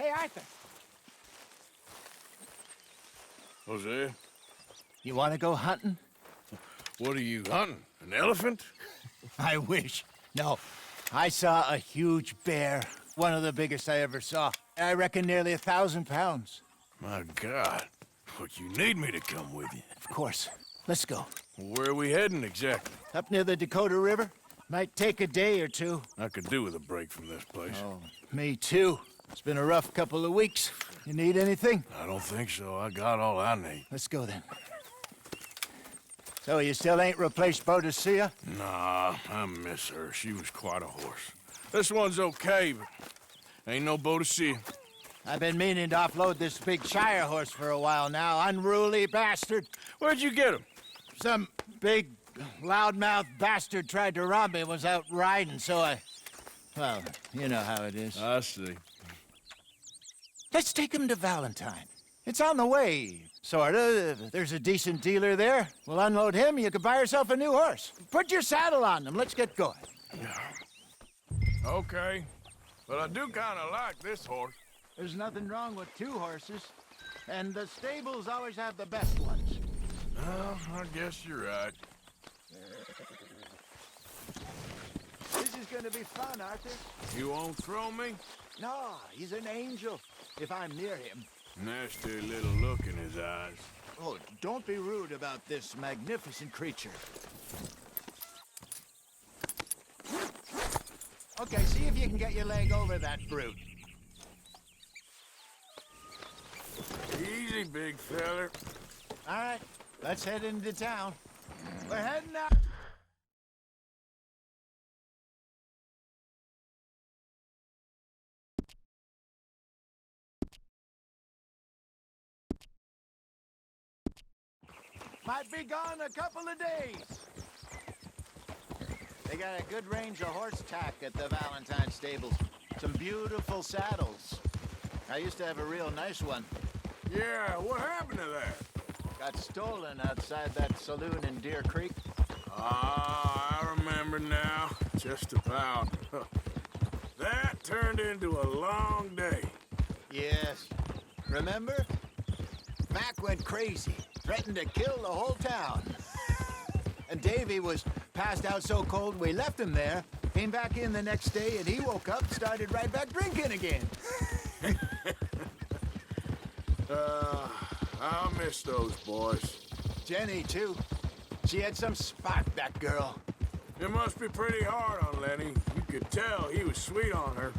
Hey, Arthur. Jose, You want to go hunting? what are you hunting? An elephant? I wish. No. I saw a huge bear. One of the biggest I ever saw. I reckon nearly 1,000 pounds. My God. But you need me to come with you. Of course. Let's go. Where are we heading exactly? Up near the Dakota River. Might take a day or two. I could do with a break from this place. Oh, me too. It's been a rough couple of weeks. You need anything? I don't think so. I got all I need. Let's go then. So you still ain't replaced Boadicea? Nah, I miss her. She was quite a horse. This one's okay, but ain't no Boadicea. I've been meaning to offload this big Shire horse for a while now. Unruly bastard. Where'd you get him? Some big, loudmouth bastard tried to rob me and was out riding, so I... Well, you know how it is. I see. Let's take him to Valentine. It's on the way, sorta. There's a decent dealer there. We'll unload him, you could buy yourself a new horse. Put your saddle on him, let's get going. Okay. But I do kind of like this horse. There's nothing wrong with two horses, and the stables always have the best ones. Well, I guess you're right. This is gonna be fun, Arthur. You won't throw me? No, he's an angel, if I'm near him. Nasty little look in his eyes. Oh, don't be rude about this magnificent creature. Okay, see if you can get your leg over that brute. Easy, big feller. All right, let's head into town. We're heading out. Might be gone a couple of days. They got a good range of horse tack at the Valentine stables. Some beautiful saddles. I used to have a real nice one. Yeah, what happened to that? Got stolen outside that saloon in Deer Creek. Ah, I remember now. Just about. That turned into a long day. Yes. Remember? Mac went crazy. Threatened to kill the whole town. And Davy was passed out so cold we left him there. Came back in the next day and he woke up and started right back drinking again. I'll miss those boys. Jenny, too. She had some spark, that girl. It must be pretty hard on Lenny. You could tell he was sweet on her.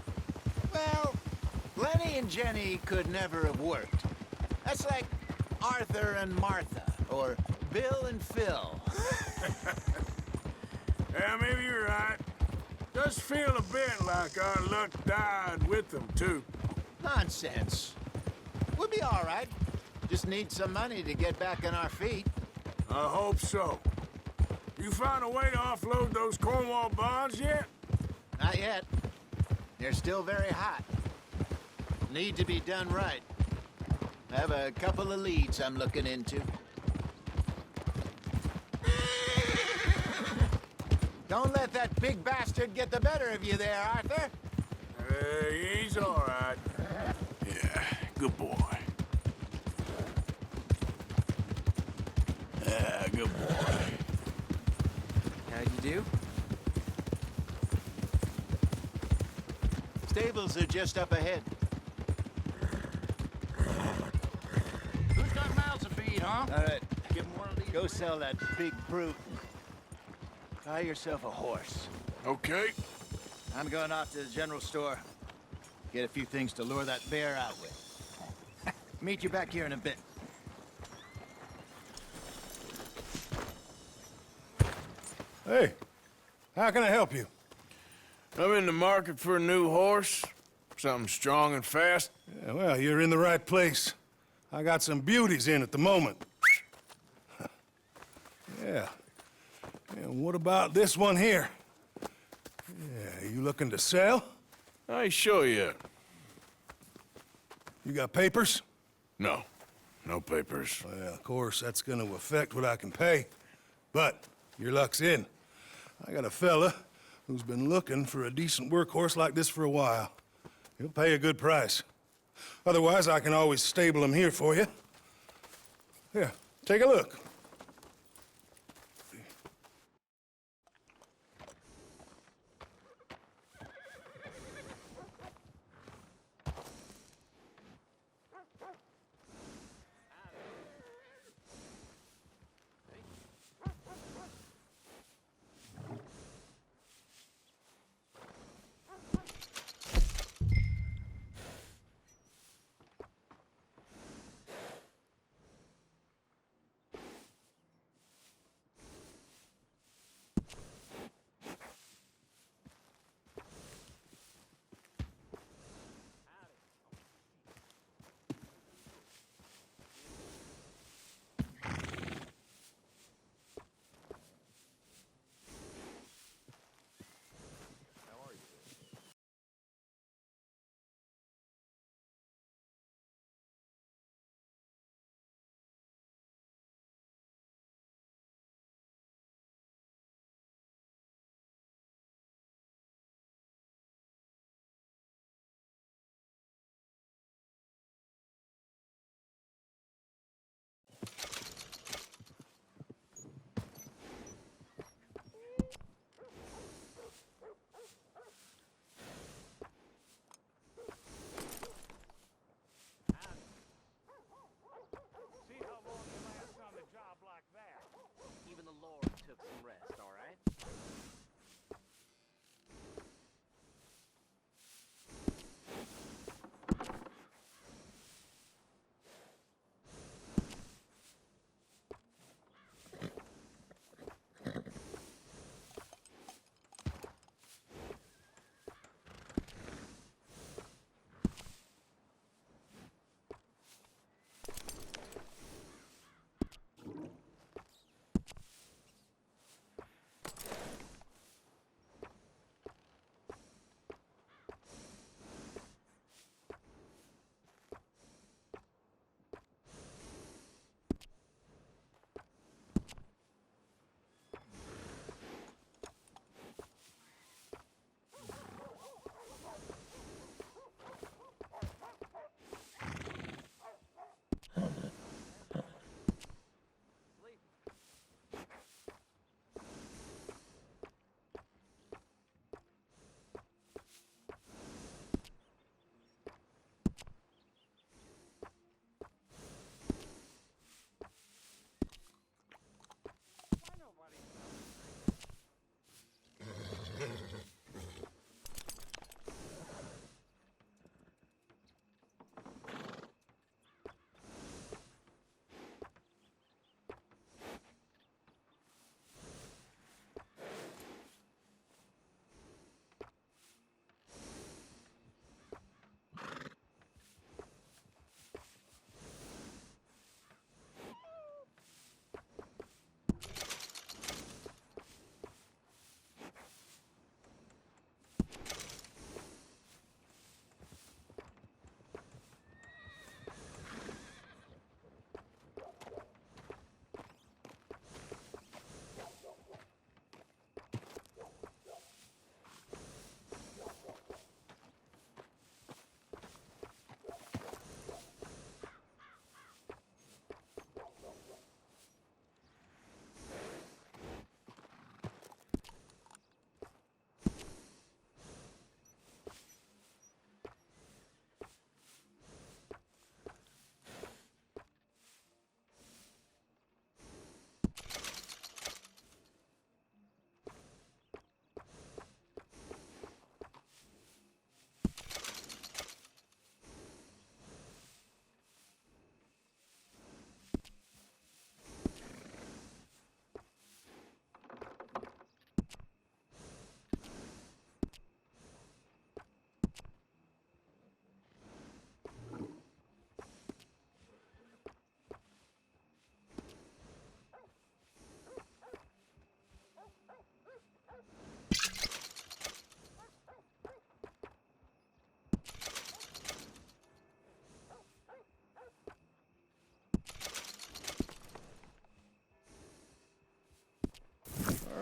Well, Lenny and Jenny could never have worked. That's like Arthur and Martha, or Bill and Phil. Yeah, maybe you're right. Does feel a bit like our luck died with them, too. Nonsense. We'll be all right. Just need some money to get back on our feet. I hope so. You found a way to offload those Cornwall bonds yet? Not yet. They're still very hot. Need to be done right. I have a couple of leads I'm looking into. Don't let that big bastard get the better of you there, Arthur. He's all right. Yeah, good boy. Yeah, good boy. How'd you do? Stables are just up ahead. Who's got mouths to feed, huh? All right, Give him one of these. go sell that big brute. Buy yourself a horse. Okay. I'm going off to the general store. Get a few things to lure that bear out with. Meet you back here in a bit. Hey, how can I help you? I'm in the market for a new horse. Something strong and fast. Yeah, well, you're in the right place. I got some beauties in at the moment. Yeah. And what about this one here? Yeah, you looking to sell? I ain't sure yet. You got papers? No. No papers. Well, of course, that's gonna affect what I can pay. But your luck's in. I got a fella who's been looking for a decent workhorse like this for a while. He'll pay a good price. Otherwise, I can always stable them here for you. Here, take a look. See how long you last on a job like that. Even the Lord took some rest, all right?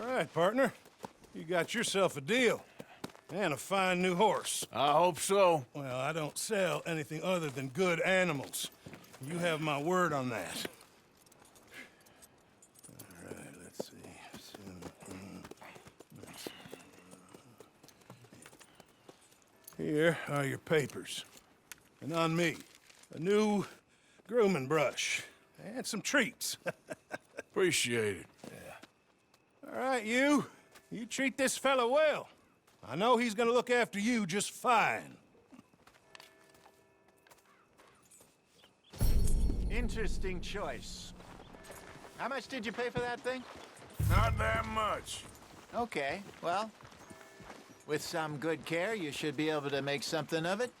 All right, partner. You got yourself a deal. And a fine new horse. I hope so. Well, I don't sell anything other than good animals. You have my word on that. All right, let's see. Here are your papers. And on me, a new grooming brush. And some treats. Appreciate it. All right, you. You treat this fella well. I know he's gonna look after you just fine. Interesting choice. How much did you pay for that thing? Not that much. Okay, well, with some good care, you should be able to make something of it.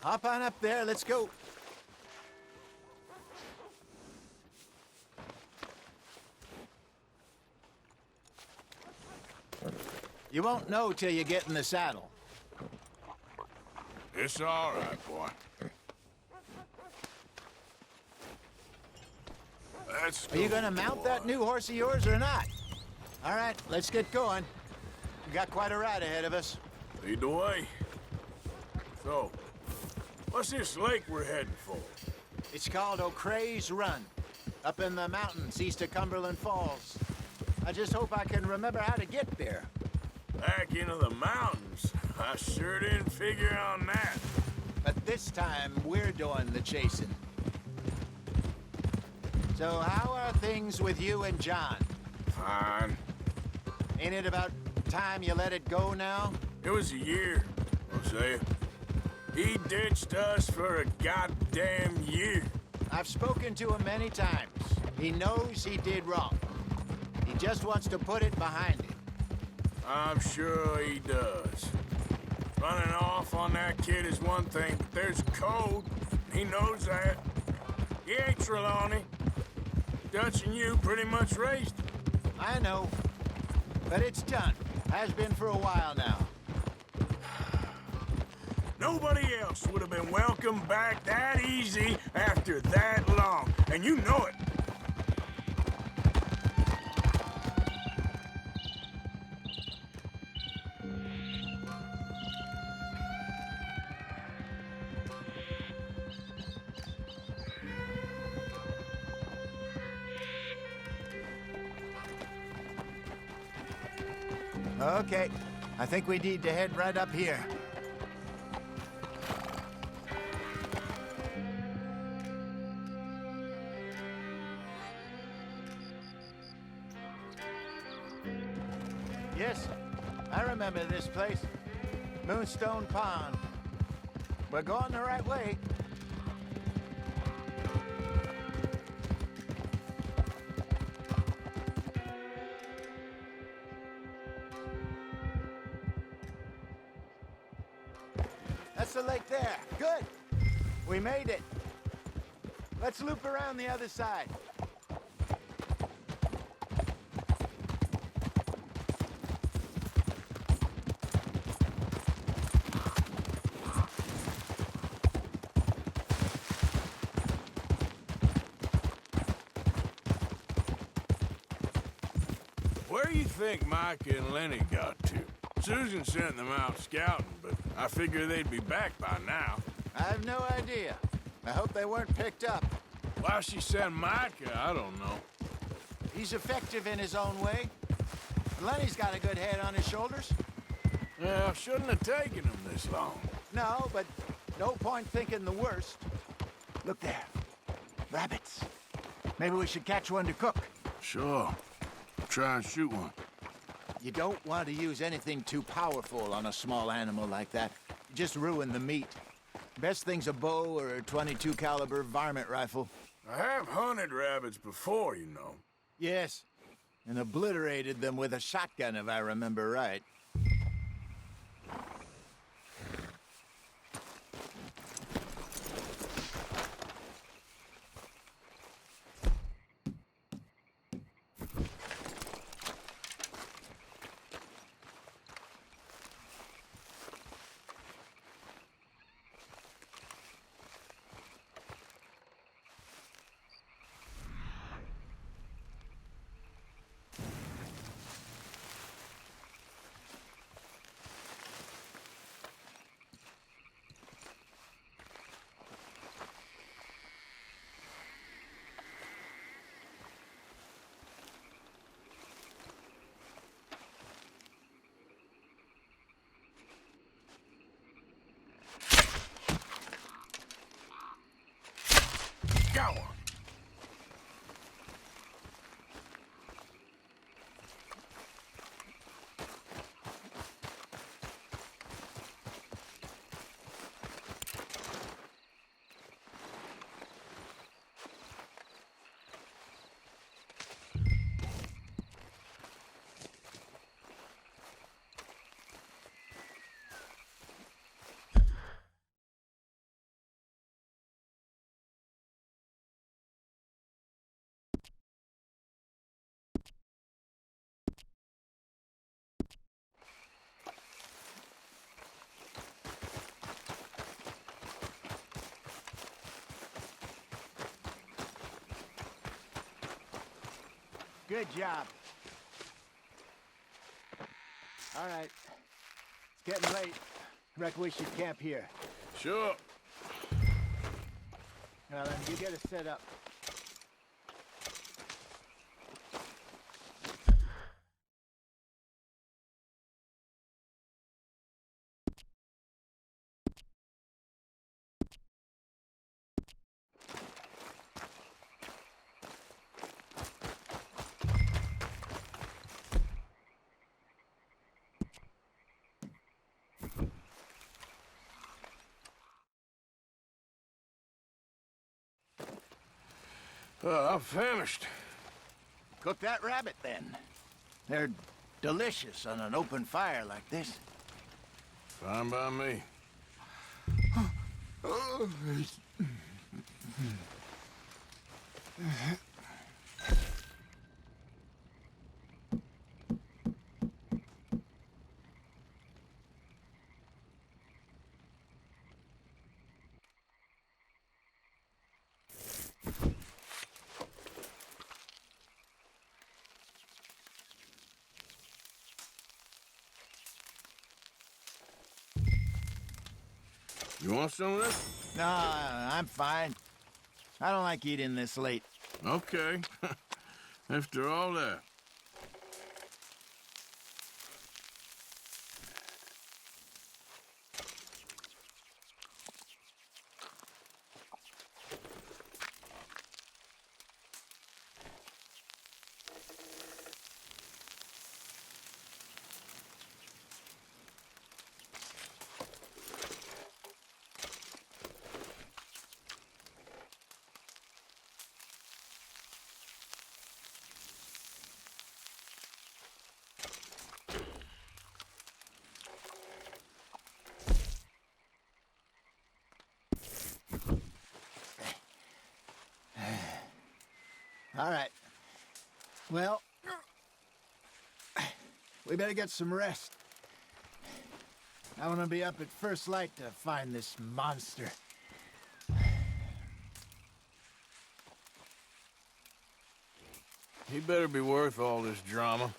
Hop on up there, let's go. You won't know till you get in the saddle. It's all right, boy. Are you gonna mount that new horse of yours or not? All right, let's get going. We got quite a ride ahead of us. Lead the way. So, what's this lake we're heading for? It's called O'Creagh's Run, up in the mountains east of Cumberland Falls. I just hope I can remember how to get there. Back into the mountains? I sure didn't figure on that. But this time, we're doing the chasing. So how are things with you and John? Fine. Ain't it about time you let it go now? It was a year, Hosea. He ditched us for a goddamn year. I've spoken to him many times. He knows he did wrong. He just wants to put it behind him. I'm sure he does. Running off on that kid is one thing, but there's code. He knows that. He ain't Trelawney. Dutch and you pretty much raised him. I know. But it's done. Has been for a while now. Nobody else would have been welcomed back that easy after that long, and you know it. Okay. I think we need to head right up here. Yes, I remember this place. Moonstone Pond. We're going the right way. That's the lake there. Good. We made it. Let's loop around the other side. Where do you think Mike and Lenny got to? Susan sent them out scouting, but I figure they'd be back by now. I have no idea. I hope they weren't picked up. Why she sent Micah, I don't know. He's effective in his own way. Lenny's got a good head on his shoulders. Well, shouldn't have taken him this long. No, but no point thinking the worst. Look there. Rabbits. Maybe we should catch one to cook. Sure. Try and shoot one. You don't want to use anything too powerful on a small animal like that. You just ruin the meat. Best thing's a bow or a .22 caliber varmint rifle. I have hunted rabbits before, you know. Yes, and obliterated them with a shotgun if I remember right. Good job. All right. It's getting late. Reckon we should camp here. Sure. Now then, you get it set up. I'm famished. Cook that rabbit, then. They're delicious on an open fire like this. Fine by me. You want some of this? No, I'm fine. I don't like eating this late. Okay. After all that. All right. Well, we better get some rest. I want to be up at first light to find this monster. He better be worth all this drama.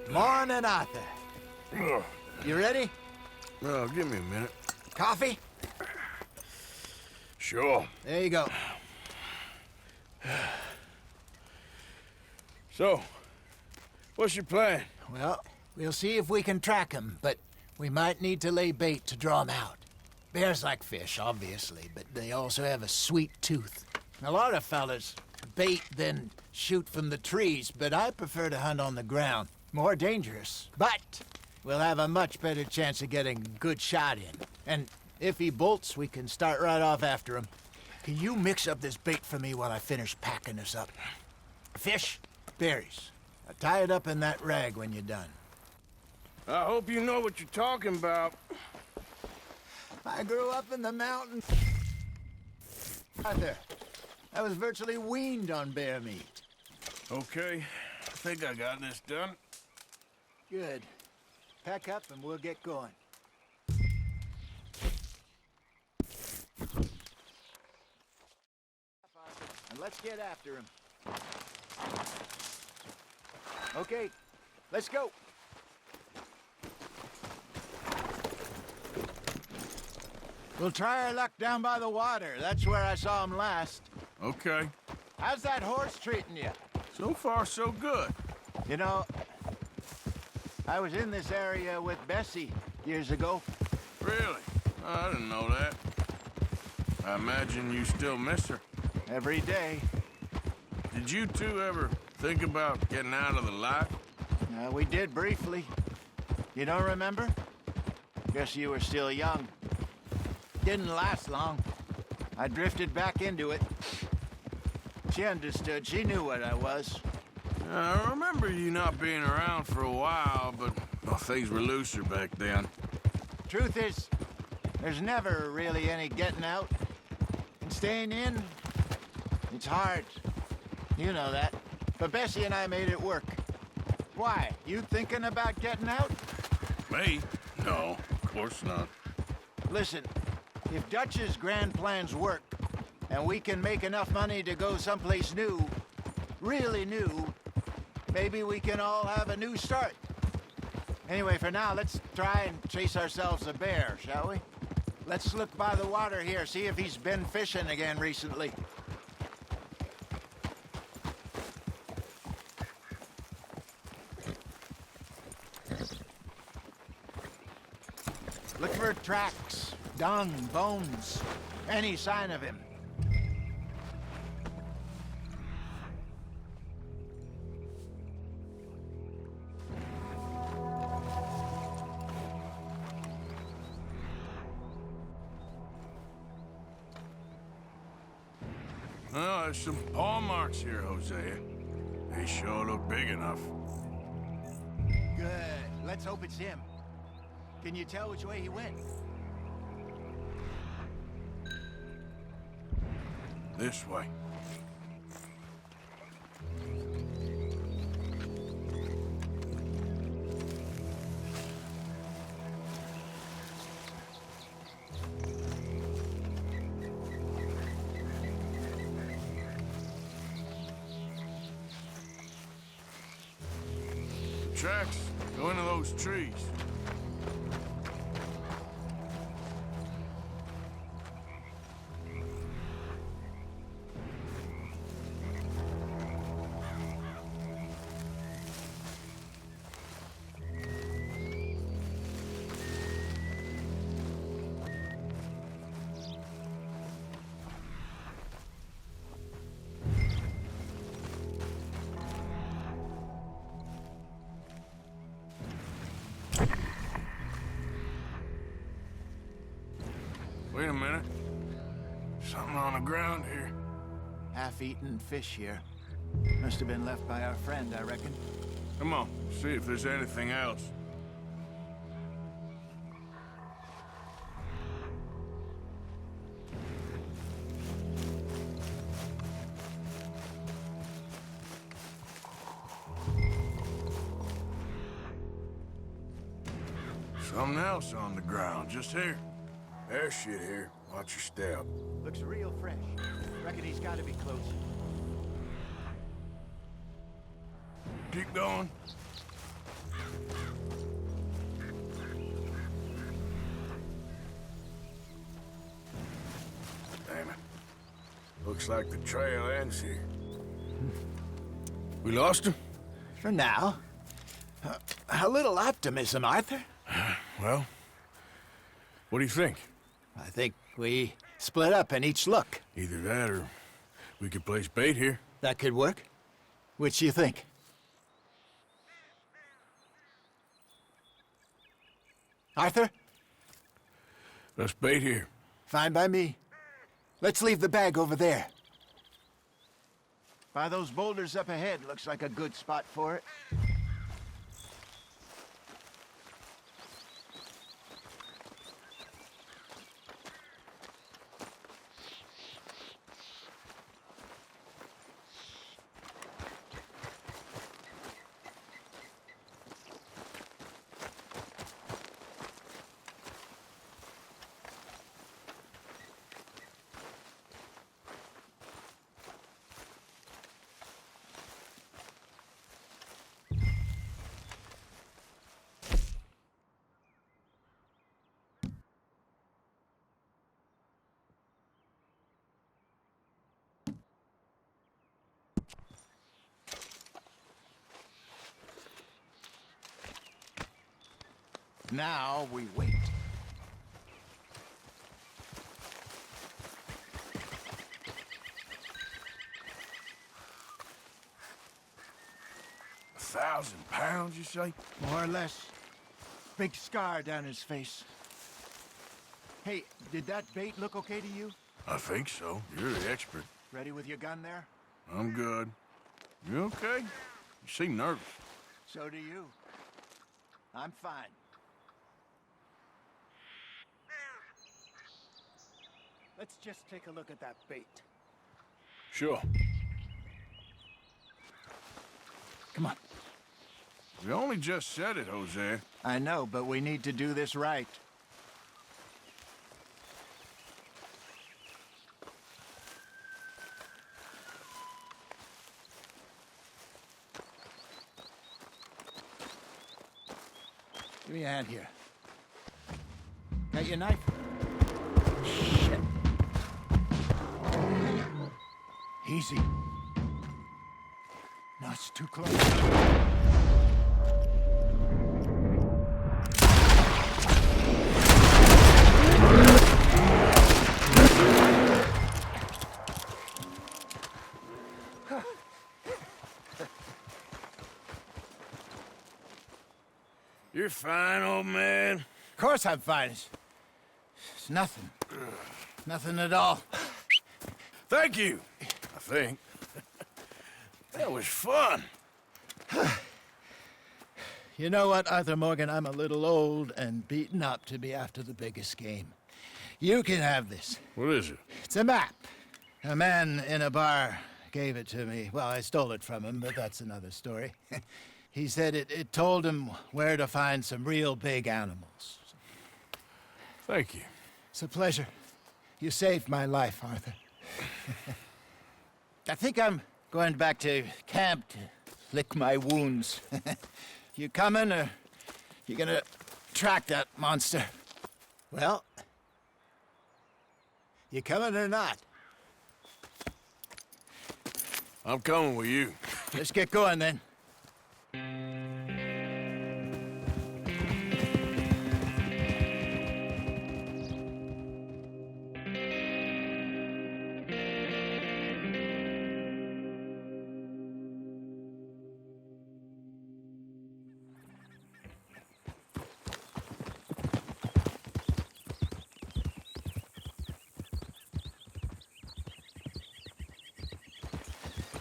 Morning, Arthur. You ready? Well, give me a minute. Coffee? Sure. There you go. So, what's your plan? Well, we'll see if we can track him, but we might need to lay bait to draw him out. Bears like fish, obviously, but they also have a sweet tooth. A lot of fellas bait, then shoot from the trees, but I prefer to hunt on the ground. More dangerous, but we'll have a much better chance of getting a good shot in. And if he bolts, we can start right off after him. Can you mix up this bait for me while I finish packing this up? Fish, berries. Tie it up in that rag when you're done. I hope you know what you're talking about. I grew up in the mountains. Arthur, I was virtually weaned on bear meat. Okay, I think I got this done. Good. Pack up and we'll get going. And let's get after him. Okay, let's go. We'll try our luck down by the water. That's where I saw him last. Okay. How's that horse treating you? So far, so good. You know, I was in this area with Bessie years ago. Really? I didn't know that. I imagine you still miss her. Every day. Did you two ever think about getting out of the life? We did briefly. You don't remember? Guess you were still young. Didn't last long. I drifted back into it. She understood. She knew what I was. I remember you not being around for a while, but well, things were looser back then. Truth is, there's never really any getting out. And staying in, it's hard. You know that. But Bessie and I made it work. Why? You thinking about getting out? Me? No, of course not. Listen, if Dutch's grand plans work, and we can make enough money to go someplace new, really new, maybe we can all have a new start. Anyway, for now, let's try and chase ourselves a bear, shall we? Let's look by the water here, see if he's been fishing again recently. Look for tracks, dung, bones, any sign of him. Oh, there's some paw marks here, Hosea. They sure look big enough. Good. Let's hope it's him. Can you tell which way he went? This way. Tracks go into those trees. Wait a minute. Something on the ground here. Half-eaten fish here. Must have been left by our friend, I reckon. Come on, see if there's anything else. Something else on the ground, just here. There's shit here. Watch your step. Looks real fresh. Reckon he's got to be close. Keep going. Damn it. Looks like the trail ends here. We lost him? For now. A little optimism, Arthur. Well, what do you think? I think we split up and each look. Either that or we could place bait here. That could work. Which do you think? Arthur? Let's bait here. Fine by me. Let's leave the bag over there. By those boulders up ahead, looks like a good spot for it. Now we wait. £1,000, you say? More or less. Big scar down his face. Hey, did that bait look okay to you? I think so. You're the expert. Ready with your gun there? I'm good. You okay? You seem nervous. So do you. I'm fine. Let's just take a look at that bait. Sure. Come on. We only just said it, Jose. I know, but we need to do this right. Give me a hand here. Got your knife? Shit. Easy. No, it's too close. You're fine, old man. Of course I'm fine. It's nothing. Nothing at all. Thank you, I think. That was fun. You know what, Arthur Morgan? I'm a little old and beaten up to be after the biggest game. You can have this. What is it? It's a map. A man in a bar gave it to me. Well, I stole it from him, but that's another story. He said it told him where to find some real big animals. Thank you. It's a pleasure. You saved my life, Arthur. I think I'm going back to camp to lick my wounds. You coming, or you gonna track that monster? Well, you coming or not? I'm coming with you. Let's get going, then.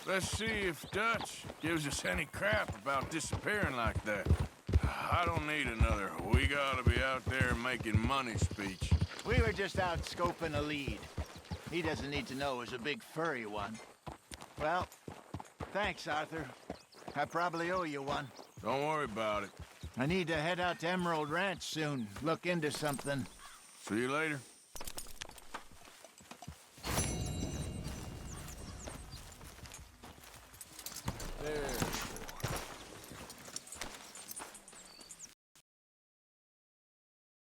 Let's see if Dutch gives us any crap about disappearing like that. I don't need another "we gotta be out there making money" speech. We were just out scoping a lead. He doesn't need to know it was a big furry one. Well, thanks, Arthur. I probably owe you one. Don't worry about it. I need to head out to Emerald Ranch soon. Look into something. See you later. There.